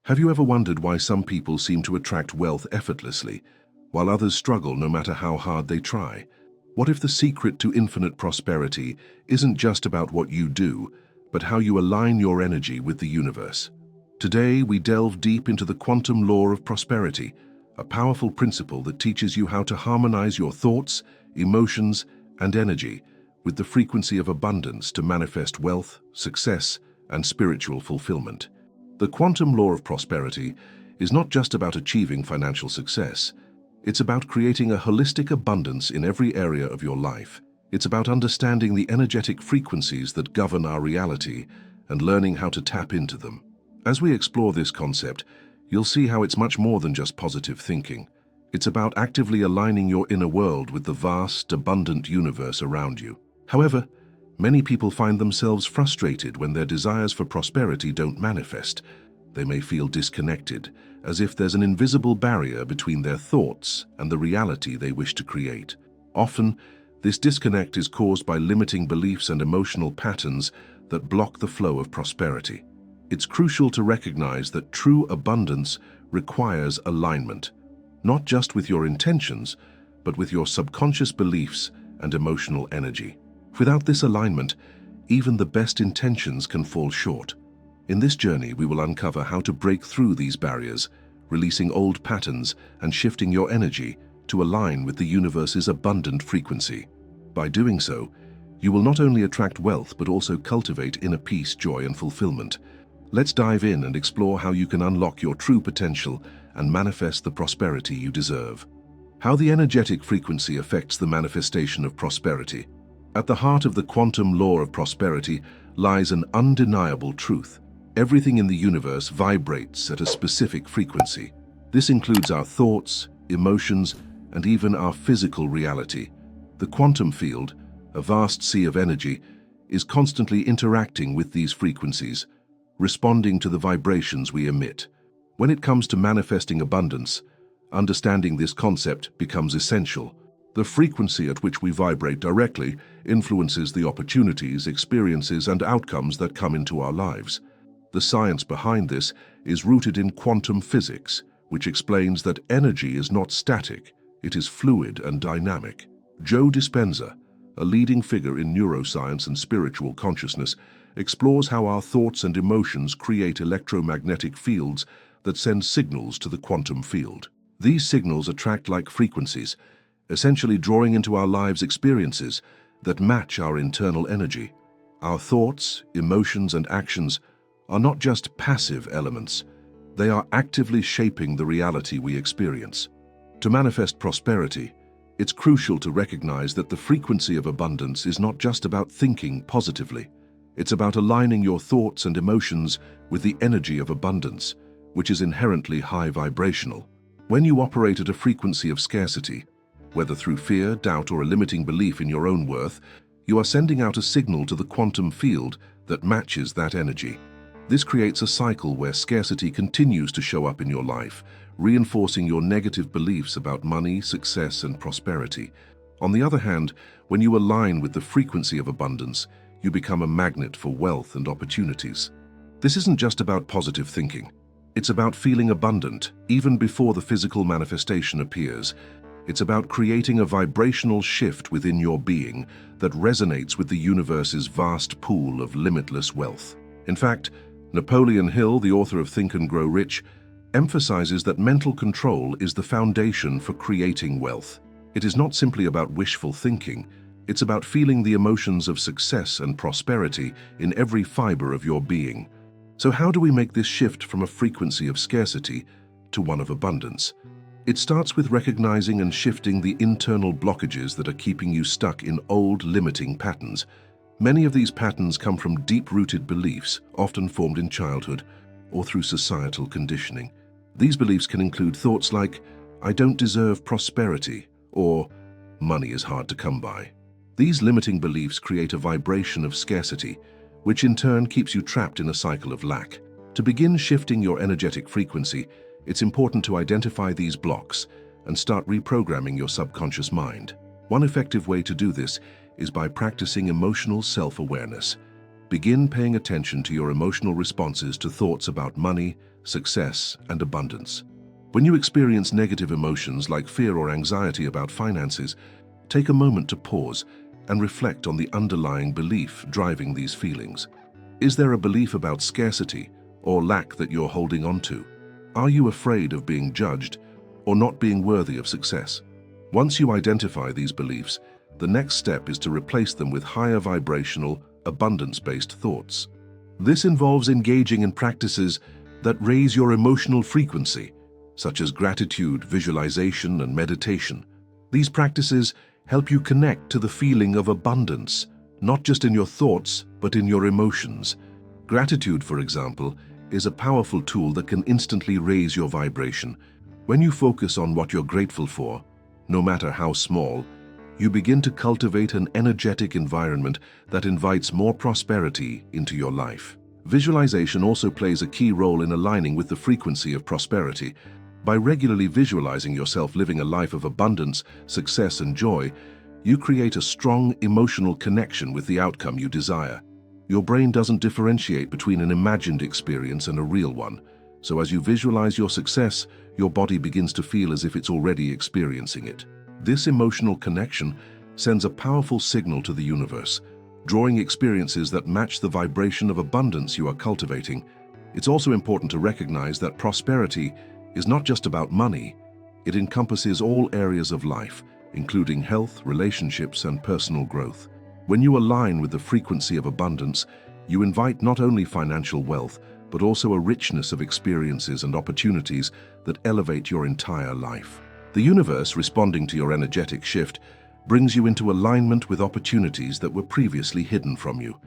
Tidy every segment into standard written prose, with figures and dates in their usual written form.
Have you ever wondered why some people seem to attract wealth effortlessly, while others struggle no matter how hard they try? What if the secret to infinite prosperity isn't just about what you do, but how you align your energy with the universe? Today, we delve deep into the quantum law of prosperity, a powerful principle that teaches you how to harmonize your thoughts, emotions, and energy with the frequency of abundance to manifest wealth, success, and spiritual fulfillment. The quantum law of prosperity is not just about achieving financial success. It's about creating a holistic abundance in every area of your life. It's about understanding the energetic frequencies that govern our reality and learning how to tap into them. As we explore this concept, you'll see how it's much more than just positive thinking. It's about actively aligning your inner world with the vast, abundant universe around you. However, many people find themselves frustrated when their desires for prosperity don't manifest. They may feel disconnected, as if there's an invisible barrier between their thoughts and the reality they wish to create. Often, this disconnect is caused by limiting beliefs and emotional patterns that block the flow of prosperity. It's crucial to recognize that true abundance requires alignment, not just with your intentions, but with your subconscious beliefs and emotional energy. Without this alignment, even the best intentions can fall short. In this journey, we will uncover how to break through these barriers, releasing old patterns and shifting your energy to align with the universe's abundant frequency. By doing so, you will not only attract wealth but also cultivate inner peace, joy, and fulfillment. Let's dive in and explore how you can unlock your true potential and manifest the prosperity you deserve. How the energetic frequency affects the manifestation of prosperity. At the heart of the quantum law of prosperity lies an undeniable truth. Everything in the universe vibrates at a specific frequency. This includes our thoughts, emotions, and even our physical reality. The quantum field, a vast sea of energy, is constantly interacting with these frequencies, responding to the vibrations we emit. When it comes to manifesting abundance, understanding this concept becomes essential. The frequency at which we vibrate directly influences the opportunities, experiences, and outcomes that come into our lives. The science behind this is rooted in quantum physics, which explains that energy is not static, it is fluid and dynamic. Joe Dispenza, a leading figure in neuroscience and spiritual consciousness, explores how our thoughts and emotions create electromagnetic fields that send signals to the quantum field. These signals attract like frequencies, essentially drawing into our lives experiences that match our internal energy. Our thoughts, emotions, and actions are not just passive elements. They are actively shaping the reality we experience. To manifest prosperity, it's crucial to recognize that the frequency of abundance is not just about thinking positively. It's about aligning your thoughts and emotions with the energy of abundance, which is inherently high vibrational. When you operate at a frequency of scarcity, whether through fear, doubt, or a limiting belief in your own worth, you are sending out a signal to the quantum field that matches that energy. This creates a cycle where scarcity continues to show up in your life, reinforcing your negative beliefs about money, success, and prosperity. On the other hand, when you align with the frequency of abundance, you become a magnet for wealth and opportunities. This isn't just about positive thinking. It's about feeling abundant, even before the physical manifestation appears. It's about creating a vibrational shift within your being that resonates with the universe's vast pool of limitless wealth. In fact, Napoleon Hill, the author of Think and Grow Rich, emphasizes that mental control is the foundation for creating wealth. It is not simply about wishful thinking. It's about feeling the emotions of success and prosperity in every fiber of your being. So how do we make this shift from a frequency of scarcity to one of abundance? It starts with recognizing and shifting the internal blockages that are keeping you stuck in old, limiting patterns. Many of these patterns come from deep-rooted beliefs, often formed in childhood or through societal conditioning. These beliefs can include thoughts like, "I don't deserve prosperity," or "money is hard to come by." These limiting beliefs create a vibration of scarcity, which in turn keeps you trapped in a cycle of lack. To begin shifting your energetic frequency, it's important to identify these blocks and start reprogramming your subconscious mind. One effective way to do this is by practicing emotional self-awareness. Begin paying attention to your emotional responses to thoughts about money, success, and abundance. When you experience negative emotions like fear or anxiety about finances, take a moment to pause and reflect on the underlying belief driving these feelings. Is there a belief about scarcity or lack that you're holding on to? Are you afraid of being judged or not being worthy of success? Once you identify these beliefs, the next step is to replace them with higher vibrational, abundance-based thoughts. This involves engaging in practices that raise your emotional frequency, such as gratitude, visualization, and meditation. These practices help you connect to the feeling of abundance, not just in your thoughts, but in your emotions. Gratitude, for example, is a powerful tool that can instantly raise your vibration. When you focus on what you're grateful for, no matter how small, you begin to cultivate an energetic environment that invites more prosperity into your life. Visualization also plays a key role in aligning with the frequency of prosperity. By regularly visualizing yourself living a life of abundance, success, and joy, you create a strong emotional connection with the outcome you desire. Your brain doesn't differentiate between an imagined experience and a real one. So as you visualize your success, your body begins to feel as if it's already experiencing it. This emotional connection sends a powerful signal to the universe, drawing experiences that match the vibration of abundance you are cultivating. It's also important to recognize that prosperity is not just about money. It encompasses all areas of life, including health, relationships, and personal growth. When you align with the frequency of abundance, you invite not only financial wealth, but also a richness of experiences and opportunities that elevate your entire life. The universe, responding to your energetic shift, brings you into alignment with opportunities that were previously hidden from you.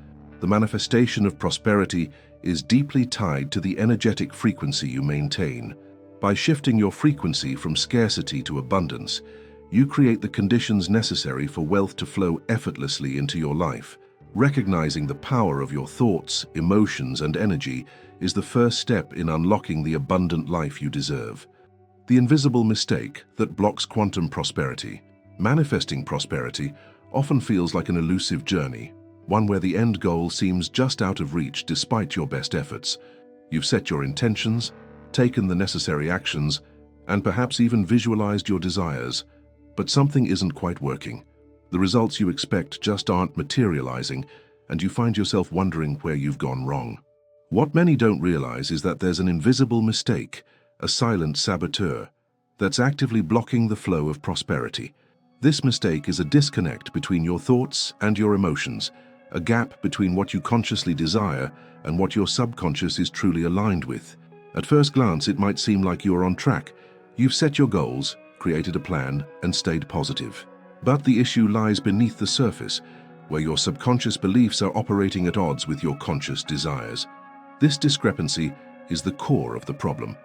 The manifestation of prosperity is deeply tied to the energetic frequency you maintain. By shifting your frequency from scarcity to abundance, you create the conditions necessary for wealth to flow effortlessly into your life. Recognizing the power of your thoughts, emotions, and energy is the first step in unlocking the abundant life you deserve. The invisible mistake that blocks quantum prosperity. Manifesting prosperity often feels like an elusive journey, one where the end goal seems just out of reach despite your best efforts. You've set your intentions, taken the necessary actions, and perhaps even visualized your desires, but something isn't quite working. The results you expect just aren't materializing, and you find yourself wondering where you've gone wrong. What many don't realize is that there's an invisible mistake, a silent saboteur, that's actively blocking the flow of prosperity. This mistake is a disconnect between your thoughts and your emotions, a gap between what you consciously desire and what your subconscious is truly aligned with. At first glance, it might seem like you are on track. You've set your goals, created a plan, and stayed positive. But the issue lies beneath the surface, where your subconscious beliefs are operating at odds with your conscious desires. This discrepancy is the core of the problem,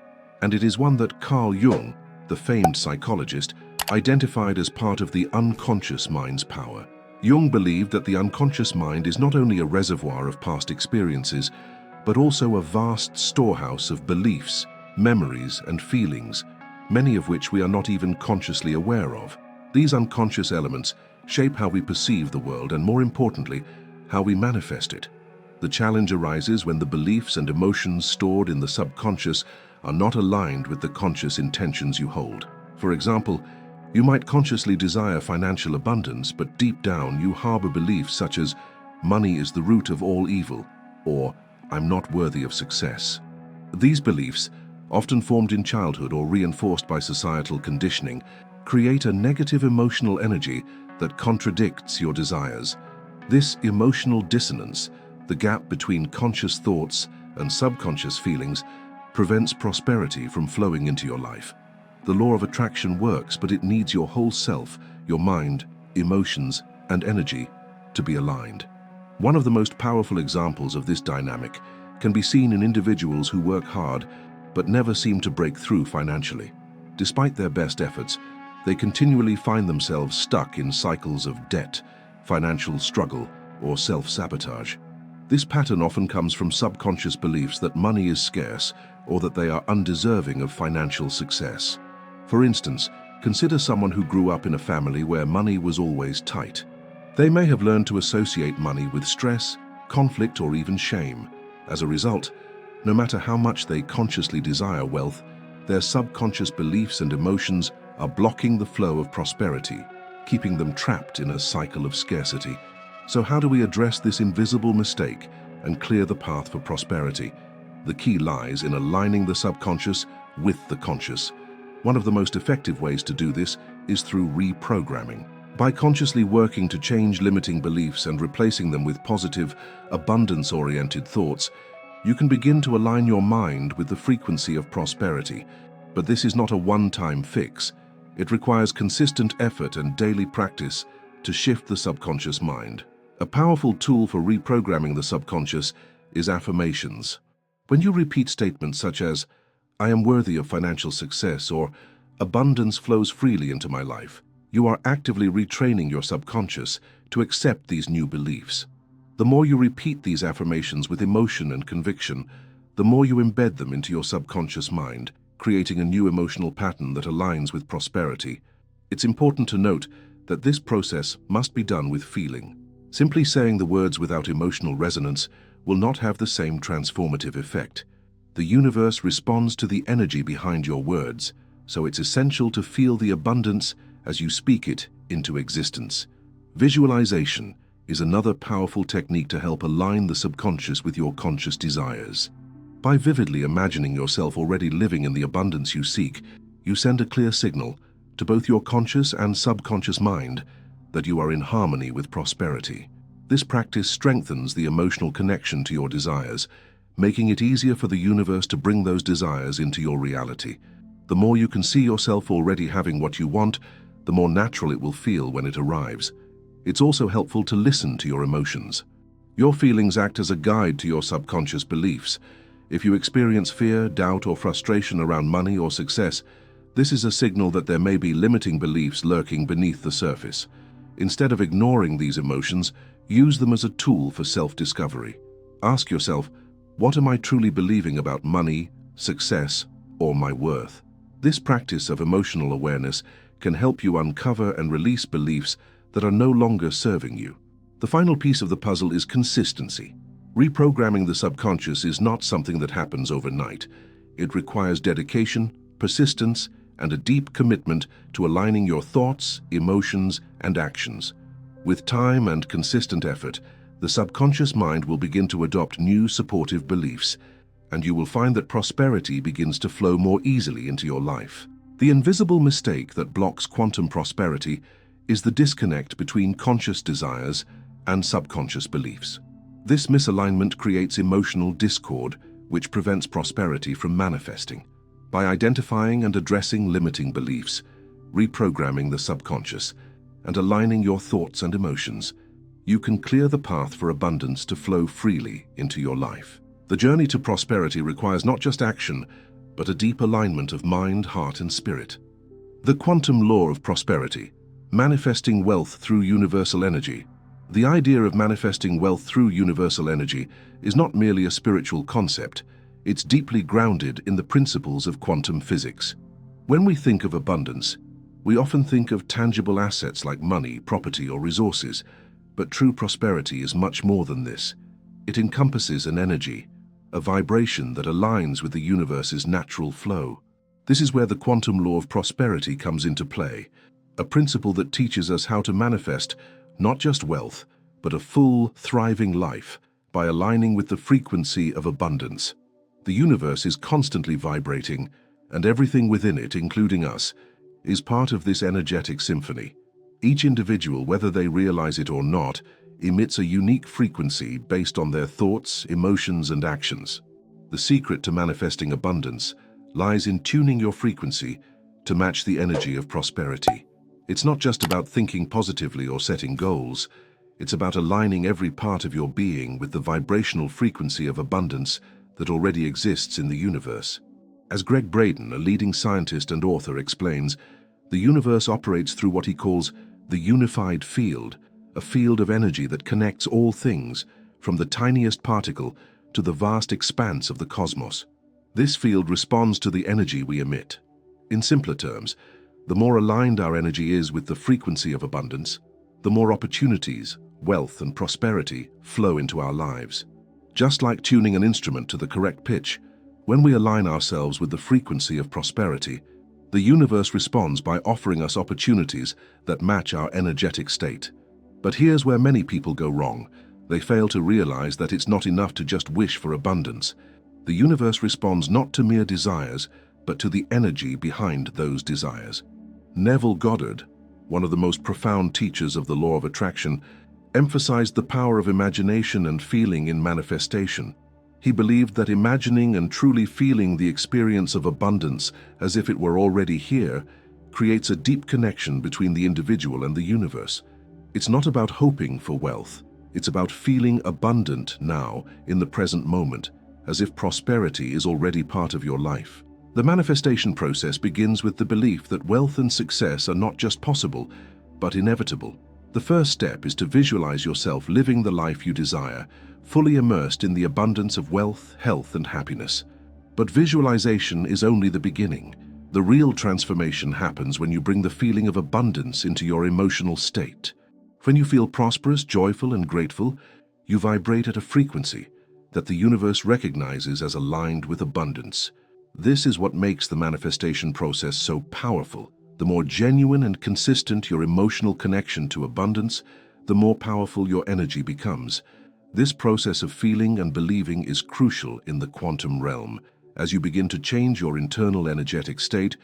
and it is one that Carl Jung, the famed psychologist, identified as part of the unconscious mind's power. Jung believed that the unconscious mind is not only a reservoir of past experiences, but also a vast storehouse of beliefs, memories, and feelings, many of which we are not even consciously aware of. These unconscious elements shape how we perceive the world and, more importantly, how we manifest it. The challenge arises when the beliefs and emotions stored in the subconscious are not aligned with the conscious intentions you hold. For example, you might consciously desire financial abundance, but deep down you harbor beliefs such as, "Money is the root of all evil," or "I'm not worthy of success." These beliefs, often formed in childhood or reinforced by societal conditioning, create a negative emotional energy that contradicts your desires. This emotional dissonance, the gap between conscious thoughts and subconscious feelings, prevents prosperity from flowing into your life. The law of attraction works, but it needs your whole self, your mind, emotions, and energy to be aligned. One of the most powerful examples of this dynamic can be seen in individuals who work hard but never seem to break through financially. Despite their best efforts, they continually find themselves stuck in cycles of debt, financial struggle, or self-sabotage. This pattern often comes from subconscious beliefs that money is scarce or that they are undeserving of financial success. For instance, consider someone who grew up in a family where money was always tight. They may have learned to associate money with stress, conflict, or even shame. As a result, No matter how much they consciously desire wealth, their subconscious beliefs and emotions are blocking the flow of prosperity, keeping them trapped in a cycle of scarcity. So how do we address this invisible mistake and clear the path for prosperity? The key lies in aligning the subconscious with the conscious. One of the most effective ways to do this is through reprogramming. By consciously working to change limiting beliefs and replacing them with positive, abundance-oriented thoughts, you can begin to align your mind with the frequency of prosperity. But this is not a one-time fix. It requires consistent effort and daily practice to shift the subconscious mind. A powerful tool for reprogramming the subconscious is affirmations. When you repeat statements such as, "I am worthy of financial success," or "Abundance flows freely into my life," you are actively retraining your subconscious to accept these new beliefs. The more you repeat these affirmations with emotion and conviction, the more you embed them into your subconscious mind, creating a new emotional pattern that aligns with prosperity. It's important to note that this process must be done with feeling. Simply saying the words without emotional resonance will not have the same transformative effect. The universe responds to the energy behind your words, so it's essential to feel the abundance as you speak it into existence. Visualization is another powerful technique to help align the subconscious with your conscious desires. By vividly imagining yourself already living in the abundance you seek, you send a clear signal to both your conscious and subconscious mind that you are in harmony with prosperity. This practice strengthens the emotional connection to your desires, making it easier for the universe to bring those desires into your reality. The more you can see yourself already having what you want, the more natural it will feel when it arrives. It's also helpful to listen to your emotions. Your feelings act as a guide to your subconscious beliefs. If you experience fear, doubt, or frustration around money or success, this is a signal that there may be limiting beliefs lurking beneath the surface. Instead of ignoring these emotions, use them as a tool for self-discovery. Ask yourself, what am I truly believing about money, success, or my worth? This practice of emotional awareness can help you uncover and release beliefs that are no longer serving you. The final piece of the puzzle is consistency. Reprogramming the subconscious is not something that happens overnight. It requires dedication, persistence, and a deep commitment to aligning your thoughts, emotions, and actions. With time and consistent effort, the subconscious mind will begin to adopt new supportive beliefs, and you will find that prosperity begins to flow more easily into your life. The invisible mistake that blocks quantum prosperity is the disconnect between conscious desires and subconscious beliefs. This misalignment creates emotional discord, which prevents prosperity from manifesting. By identifying and addressing limiting beliefs, reprogramming the subconscious, and aligning your thoughts and emotions, you can clear the path for abundance to flow freely into your life. The journey to prosperity requires not just action, but a deep alignment of mind, heart, and spirit. The quantum law of prosperity, manifesting wealth through universal energy. The idea of manifesting wealth through universal energy is not merely a spiritual concept. It's deeply grounded in the principles of quantum physics. When we think of abundance, we often think of tangible assets like money, property, or resources, but true prosperity is much more than this. It encompasses an energy, a vibration that aligns with the universe's natural flow. This is where the quantum law of prosperity comes into play, a principle that teaches us how to manifest not just wealth, but a full, thriving life by aligning with the frequency of abundance. The universe is constantly vibrating, and everything within it, including us, is part of this energetic symphony. Each individual, whether they realize it or not, emits a unique frequency based on their thoughts, emotions, and actions. The secret to manifesting abundance lies in tuning your frequency to match the energy of prosperity. It's not just about thinking positively or setting goals. It's about aligning every part of your being with the vibrational frequency of abundance that already exists in the universe. As Gregg Braden, a leading scientist and author, explains, the universe operates through what he calls the unified field, a field of energy that connects all things, from the tiniest particle to the vast expanse of the cosmos. This field responds to the energy we emit. In simpler terms, the more aligned our energy is with the frequency of abundance, the more opportunities, wealth, and prosperity flow into our lives. Just like tuning an instrument to the correct pitch, when we align ourselves with the frequency of prosperity, the universe responds by offering us opportunities that match our energetic state. But here's where many people go wrong. They fail to realize that it's not enough to just wish for abundance. The universe responds not to mere desires, but to the energy behind those desires. Neville Goddard, one of the most profound teachers of the law of attraction, emphasized the power of imagination and feeling in manifestation. He believed that imagining and truly feeling the experience of abundance as if it were already here creates a deep connection between the individual and the universe. It's not about hoping for wealth. It's about feeling abundant now, in the present moment, as if prosperity is already part of your life. The manifestation process begins with the belief that wealth and success are not just possible, but inevitable. The first step is to visualize yourself living the life you desire, fully immersed in the abundance of wealth, health, and happiness. But visualization is only the beginning. The real transformation happens when you bring the feeling of abundance into your emotional state. When you feel prosperous, joyful, and grateful, you vibrate at a frequency that the universe recognizes as aligned with abundance. This is what makes the manifestation process so powerful. The more genuine and consistent your emotional connection to abundance, the more powerful your energy becomes. This process of feeling and believing is crucial in the quantum realm. As you begin to change your internal energetic state,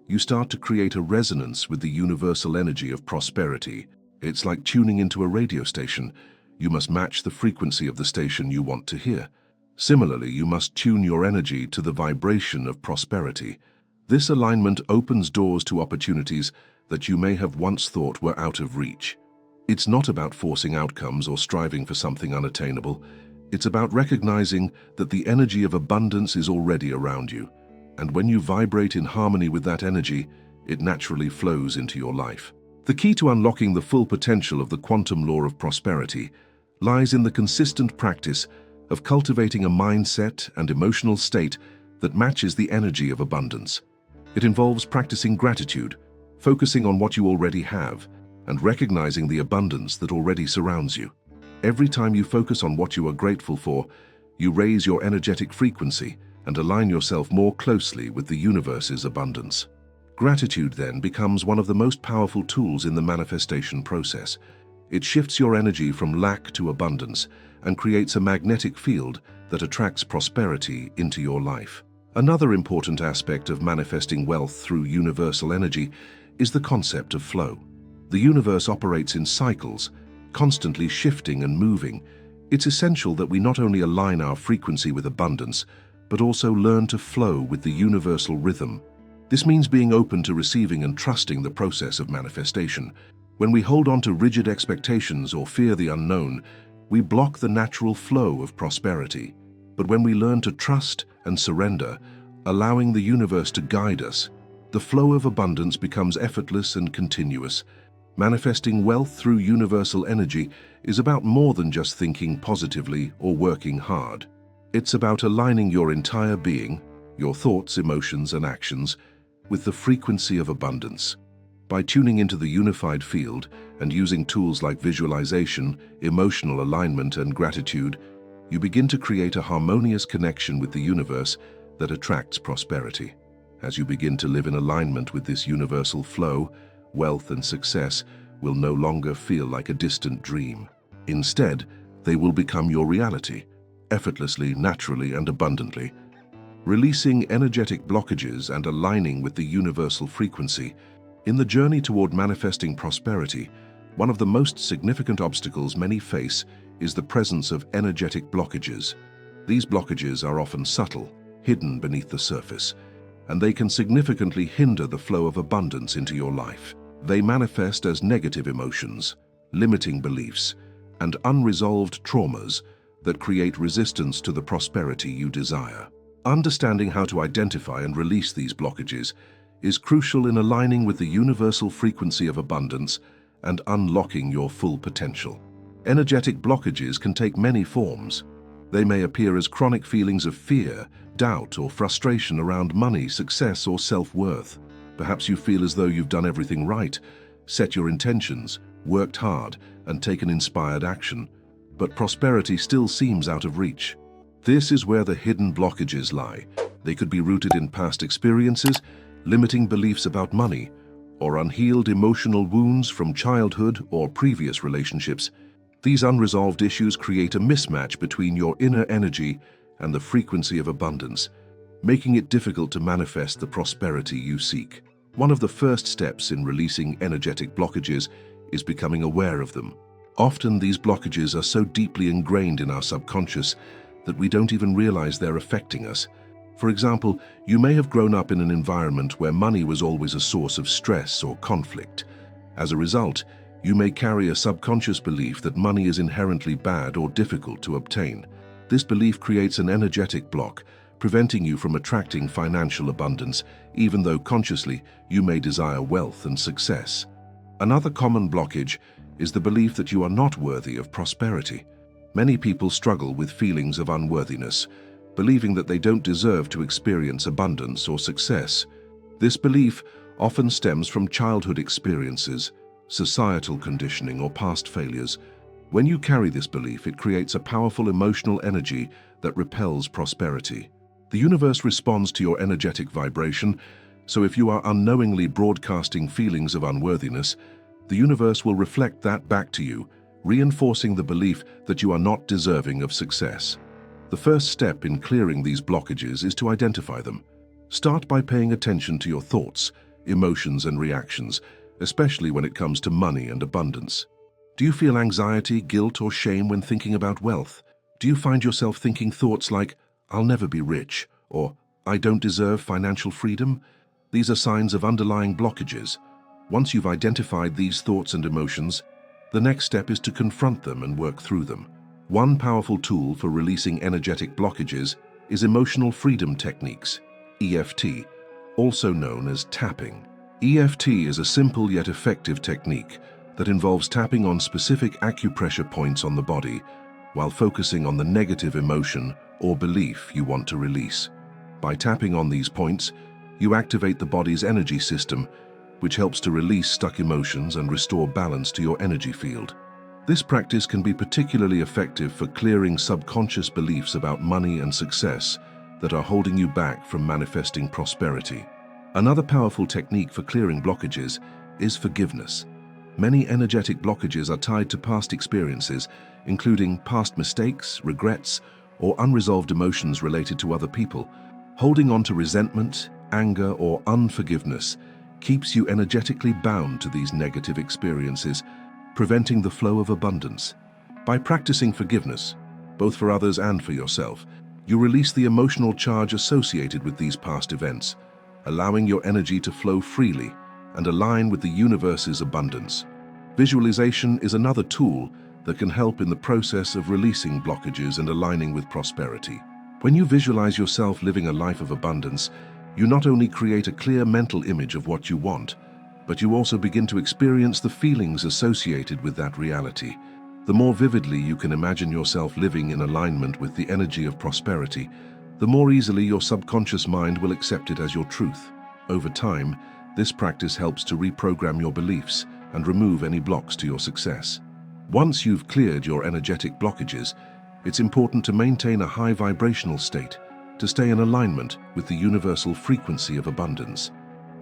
you start to create a resonance with the universal energy of prosperity. It's like tuning into a radio station. You must match the frequency of the station you want to hear. Similarly, you must tune your energy to the vibration of prosperity. This alignment opens doors to opportunities that you may have once thought were out of reach. It's not about forcing outcomes or striving for something unattainable. It's about recognizing that the energy of abundance is already around you. And when you vibrate in harmony with that energy, it naturally flows into your life. The key to unlocking the full potential of the quantum law of prosperity lies in the consistent practice of cultivating a mindset and emotional state that matches the energy of abundance. It involves practicing gratitude, focusing on what you already have, and recognizing the abundance that already surrounds you. Every time you focus on what you are grateful for, you raise your energetic frequency and align yourself more closely with the universe's abundance. Gratitude then becomes one of the most powerful tools in the manifestation process. It shifts your energy from lack to abundance and creates a magnetic field that attracts prosperity into your life. Another important aspect of manifesting wealth through universal energy is the concept of flow. The universe operates in cycles, constantly shifting and moving. It's essential that we not only align our frequency with abundance, but also learn to flow with the universal rhythm. This means being open to receiving and trusting the process of manifestation. When we hold on to rigid expectations or fear the unknown, we block the natural flow of prosperity. But when we learn to trust and surrender, allowing the universe to guide us, the flow of abundance becomes effortless and continuous. Manifesting wealth through universal energy is about more than just thinking positively or working hard. It's about aligning your entire being, your thoughts, emotions, and actions, with the frequency of abundance. By tuning into the unified field and using tools like visualization, emotional alignment, and gratitude, you begin to create a harmonious connection with the universe that attracts prosperity. As you begin to live in alignment with this universal flow, wealth and success will no longer feel like a distant dream. Instead, they will become your reality, effortlessly, naturally, and abundantly. Releasing energetic blockages and aligning with the universal frequency. In the journey toward manifesting prosperity, one of the most significant obstacles many face is the presence of energetic blockages. These blockages are often subtle, hidden beneath the surface, and they can significantly hinder the flow of abundance into your life. They manifest as negative emotions, limiting beliefs, and unresolved traumas that create resistance to the prosperity you desire. Understanding how to identify and release these blockages is crucial in aligning with the universal frequency of abundance and unlocking your full potential. Energetic blockages can take many forms. They may appear as chronic feelings of fear, doubt, or frustration around money, success, or self-worth. Perhaps you feel as though you've done everything right, set your intentions, worked hard, and taken inspired action, but prosperity still seems out of reach. This is where the hidden blockages lie. They could be rooted in past experiences, limiting beliefs about money, or unhealed emotional wounds from childhood or previous relationships. These unresolved issues create a mismatch between your inner energy and the frequency of abundance, making it difficult to manifest the prosperity you seek. One of the first steps in releasing energetic blockages is becoming aware of them. Often these blockages are so deeply ingrained in our subconscious that we don't even realize they're affecting us. For example, you may have grown up in an environment where money was always a source of stress or conflict. As a result, you may carry a subconscious belief that money is inherently bad or difficult to obtain. This belief creates an energetic block, preventing you from attracting financial abundance, even though consciously you may desire wealth and success. Another common blockage is the belief that you are not worthy of prosperity. Many people struggle with feelings of unworthiness, believing that they don't deserve to experience abundance or success. This belief often stems from childhood experiences, societal conditioning, or past failures. When you carry this belief, it creates a powerful emotional energy that repels prosperity. The universe responds to your energetic vibration, so if you are unknowingly broadcasting feelings of unworthiness, the universe will reflect that back to you, reinforcing the belief that you are not deserving of success. The first step in clearing these blockages is to identify them. Start by paying attention to your thoughts, emotions, and reactions, especially when it comes to money and abundance. Do you feel anxiety, guilt, or shame when thinking about wealth? Do you find yourself thinking thoughts like, "I'll never be rich," or "I don't deserve financial freedom"? These are signs of underlying blockages. Once you've identified these thoughts and emotions, the next step is to confront them and work through them. One powerful tool for releasing energetic blockages is emotional freedom techniques, EFT, also known as tapping. EFT is a simple yet effective technique that involves tapping on specific acupressure points on the body while focusing on the negative emotion or belief you want to release. By tapping on these points, you activate the body's energy system, which helps to release stuck emotions and restore balance to your energy field. This practice can be particularly effective for clearing subconscious beliefs about money and success that are holding you back from manifesting prosperity. Another powerful technique for clearing blockages is forgiveness. Many energetic blockages are tied to past experiences, including past mistakes, regrets, or unresolved emotions related to other people. Holding on to resentment, anger, or unforgiveness keeps you energetically bound to these negative experiences, preventing the flow of abundance. By practicing forgiveness, both for others and for yourself, you release the emotional charge associated with these past events, allowing your energy to flow freely and align with the universe's abundance. Visualization is another tool that can help in the process of releasing blockages and aligning with prosperity. When you visualize yourself living a life of abundance, you not only create a clear mental image of what you want, but you also begin to experience the feelings associated with that reality. The more vividly you can imagine yourself living in alignment with the energy of prosperity, the more easily your subconscious mind will accept it as your truth. Over time, this practice helps to reprogram your beliefs and remove any blocks to your success. Once you've cleared your energetic blockages, it's important to maintain a high vibrational state to stay in alignment with the universal frequency of abundance.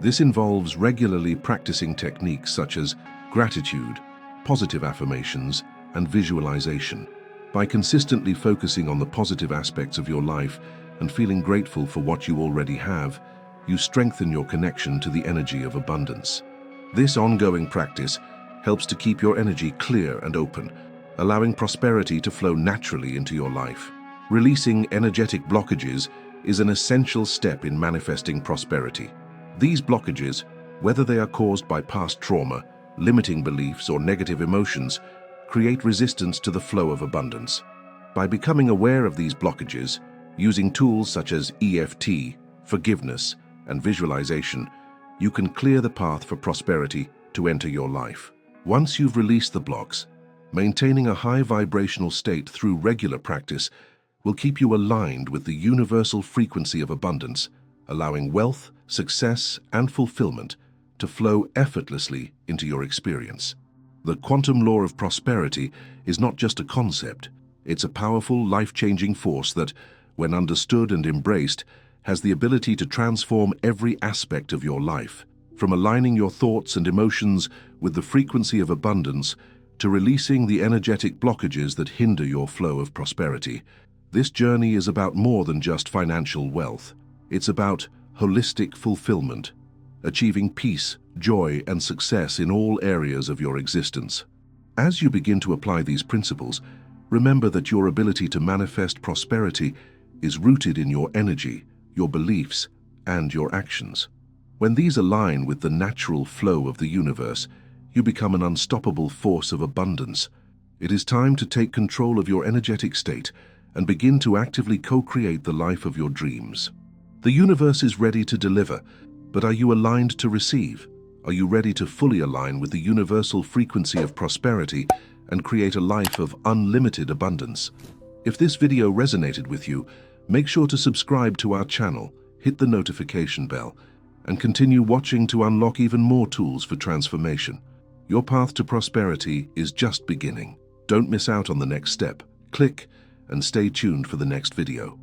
This involves regularly practicing techniques such as gratitude, positive affirmations, and visualization. By consistently focusing on the positive aspects of your life and feeling grateful for what you already have, you strengthen your connection to the energy of abundance. This ongoing practice helps to keep your energy clear and open, allowing prosperity to flow naturally into your life. Releasing energetic blockages is an essential step in manifesting prosperity. These blockages, whether they are caused by past trauma, limiting beliefs, or negative emotions, create resistance to the flow of abundance. By becoming aware of these blockages, using tools such as EFT, forgiveness, and visualization, you can clear the path for prosperity to enter your life. Once you've released the blocks, maintaining a high vibrational state through regular practice will keep you aligned with the universal frequency of abundance, allowing wealth, success, and fulfillment to flow effortlessly into your experience. The quantum law of prosperity is not just a concept, it's a powerful, life-changing force that, when understood and embraced, has the ability to transform every aspect of your life, from aligning your thoughts and emotions with the frequency of abundance to releasing the energetic blockages that hinder your flow of prosperity. This journey is about more than just financial wealth. It's about holistic fulfillment, achieving peace, joy, and success in all areas of your existence. As you begin to apply these principles, remember that your ability to manifest prosperity is rooted in your energy, your beliefs, and your actions. When these align with the natural flow of the universe, you become an unstoppable force of abundance. It is time to take control of your energetic state and begin to actively co-create the life of your dreams. The universe is ready to deliver, but are you aligned to receive? Are you ready to fully align with the universal frequency of prosperity and create a life of unlimited abundance? If this video resonated with you, make sure to subscribe to our channel, hit the notification bell, and continue watching to unlock even more tools for transformation. Your path to prosperity is just beginning. Don't miss out on the next step. Click and stay tuned for the next video.